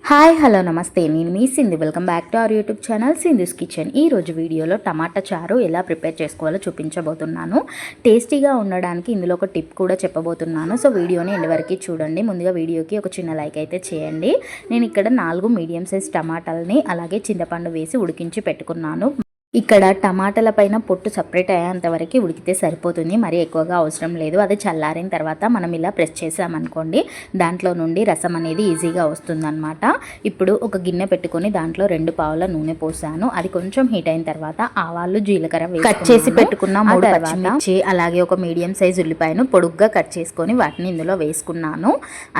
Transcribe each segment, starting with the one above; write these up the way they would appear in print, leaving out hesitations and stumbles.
Hi hello నమస్తే, నేను మీ Sindhu. Welcome back to our YouTube channel Sindhu's kitchen. ఈరోజు వీడియోలో టమాటా చారు ఎలా ప్రిపేర్ చేసుకోవాలో చూపించబోతున్నాను. టేస్టీగా ఉండడానికి ఇందులో ఒక టిప్ కూడా చెప్పబోతున్నాను. సో వీడియోని ఎండ్ వరకు చూడండి. ముందుగా వీడియోకి ఒక చిన్న లైక్ అయితే చేయండి. నేను ఇక్కడ 4 మీడియం సైజ్ టమాటాలని అలాగే చింతపండు వేసి ఉడికించి పెట్టుకున్నాను. ఇక్కడ టమాటాల పైన పొట్టు సపరేట్ అయ్యేంత వరకు ఉడికితే సరిపోతుంది, మరీ ఎక్కువగా అవసరం లేదు. అది చల్లారిన తర్వాత మనం ఇలా ప్రెస్ చేసామనుకోండి, దాంట్లో నుండి రసం అనేది ఈజీగా వస్తుందన్నమాట. ఇప్పుడు ఒక గిన్నె పెట్టుకొని దాంట్లో 2 పావుల నూనె పోసాను. అది కొంచెం హీట్ అయిన తర్వాత ఆవాలు జీలకర్ర కట్ చేసి పెట్టుకున్న 3 పచ్చిమిర్చి అలాగే ఒక మీడియం సైజ్ ఉల్లిపాయను పొడుగ్గా కట్ చేసుకొని వాటిని ఇందులో వేసుకున్నాను.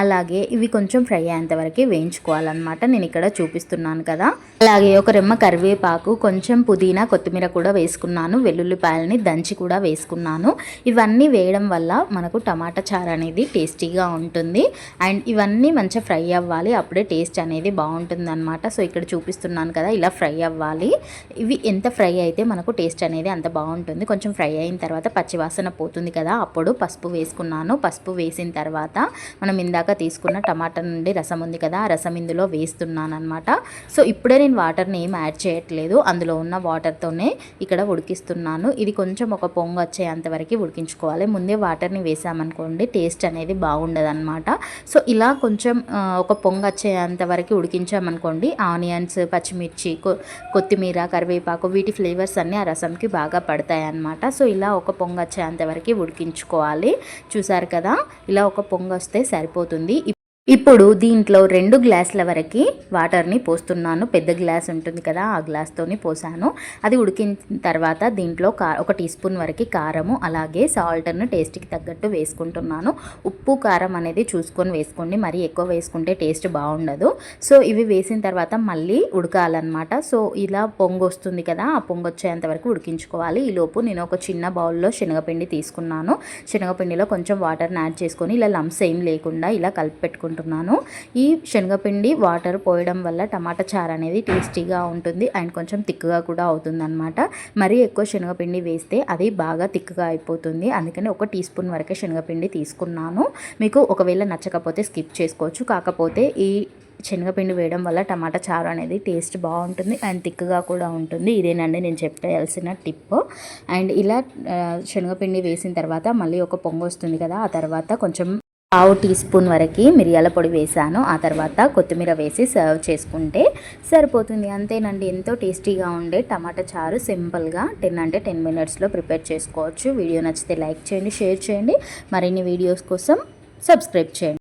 అలాగే ఇవి కొంచెం ఫ్రై అయ్యేంత వరకు వేయించుకోవాలన్నమాట. నేను ఇక్కడ చూపిస్తున్నాను కదా. అలాగే ఒక రెమ్మ కరివేపాకు, కొంచెం పుదీనా, కొత్తిమీర కూడా వేసుకున్నాను. వెల్లుల్లిపాయలని దంచి కూడా వేసుకున్నాను. ఇవన్నీ వేయడం వల్ల మనకు టమాటా చారు అనేది టేస్టీగా ఉంటుంది. అండ్ ఇవన్నీ మంచిగా ఫ్రై అవ్వాలి, అప్పుడే టేస్ట్ అనేది బాగుంటుంది అనమాట. సో ఇక్కడ చూపిస్తున్నాను కదా, ఇలా ఫ్రై అవ్వాలి. ఇవి ఎంత ఫ్రై అయితే మనకు టేస్ట్ అనేది అంత బాగుంటుంది. కొంచెం ఫ్రై అయిన తర్వాత పచ్చివాసన పోతుంది కదా, అప్పుడు పసుపు వేసుకున్నాను. పసుపు వేసిన తర్వాత మనం ఇందాక తీసుకున్న టమాటా నుండి రసం ఉంది కదా, ఆ రసం ఇందులో వేస్తున్నాను అనమాట. సో ఇప్పుడే నేను వాటర్ని ఏం యాడ్ చేయట్లేదు, అందులో ఉన్న వాటర్తోనే ఇక్కడ ఉడికిస్తున్నాను. ఇది కొంచెం ఒక పొంగు వచ్చేంత వరకు ఉడికించుకోవాలి. ముందే వాటర్ని వేసామనుకోండి టేస్ట్ అనేది బాగుండదు అనమాట. సో ఇలా కొంచెం ఒక పొంగు వచ్చేంత వరకు ఉడికించామనుకోండి, ఆనియన్స్, పచ్చిమిర్చి, కొత్తిమీర, కరివేపాకు వీటి ఫ్లేవర్స్ అన్నీ ఆ రసంకి బాగా పడతాయి అన్నమాట. సో ఇలా ఒక పొంగు వచ్చేంత వరకు ఉడికించుకోవాలి. చూసారు కదా, ఇలా ఒక పొంగు వస్తే సరిపోతుంది. ఇప్పుడు దీంట్లో 2 గ్లాసుల వరకు వాటర్ని పోస్తున్నాను. పెద్ద గ్లాస్ ఉంటుంది కదా, ఆ గ్లాస్తోని పోసాను. అది ఉడికిన తర్వాత దీంట్లో 1 టీ స్పూన్ వరకు కారము అలాగే సాల్ట్ను టేస్ట్కి తగ్గట్టు వేసుకుంటున్నాను. ఉప్పు కారం అనేది చూసుకొని వేసుకోండి, మరీ ఎక్కువ వేసుకుంటే టేస్ట్ బాగుండదు. సో ఇవి వేసిన తర్వాత మళ్ళీ ఉడకాలన్నమాట. సో ఇలా పొంగు వస్తుంది కదా, ఆ పొంగు వచ్చేంత వరకు ఉడికించుకోవాలి. ఈలోపు నేను ఒక చిన్న బౌల్లో శనగపిండి తీసుకున్నాను. శనగపిండిలో కొంచెం వాటర్ని యాడ్ చేసుకొని ఇలా లంప్స్ ఏం లేకుండా ఇలా కలిపి పెట్టుకుంటున్నాను. ఈ శనగపిండి వాటర్ పోయడం వల్ల టమాటా చారు అనేది టేస్టీగా ఉంటుంది అండ్ కొంచెం తిక్కుగా కూడా అవుతుంది అనమాట. మరీ ఎక్కువ శనగపిండి వేస్తే అది బాగా తిక్కుగా అయిపోతుంది. అందుకని 1 టీ స్పూన్ వరకే శనగపిండి తీసుకున్నాను. మీకు ఒకవేళ నచ్చకపోతే స్కిప్ చేసుకోవచ్చు. కాకపోతే ఈ శనగపిండి వేయడం వల్ల టమాటా చారు అనేది టేస్ట్ బాగుంటుంది అండ్ తిక్కుగా కూడా ఉంటుంది. ఇదేనండి నేను చెప్పాల్సిన టిప్. అండ్ ఇలా శనగపిండి వేసిన తర్వాత మళ్ళీ ఒక పొంగు వస్తుంది కదా, ఆ తర్వాత కొంచెం 1/2 టీ స్పూన్ వరకు మిరియాల పొడి వేసాను. ఆ తర్వాత కొత్తిమీర వేసి సర్వ్ చేసుకుంటే సరిపోతుంది. అంతేనండి, ఎంతో టేస్టీగా ఉండే టమాటా చారు సింపుల్గా 10 మినిట్స్లో ప్రిపేర్ చేసుకోవచ్చు. వీడియో నచ్చితే లైక్ చేయండి, షేర్ చేయండి. మరిన్ని వీడియోస్ కోసం సబ్స్క్రైబ్ చేయండి.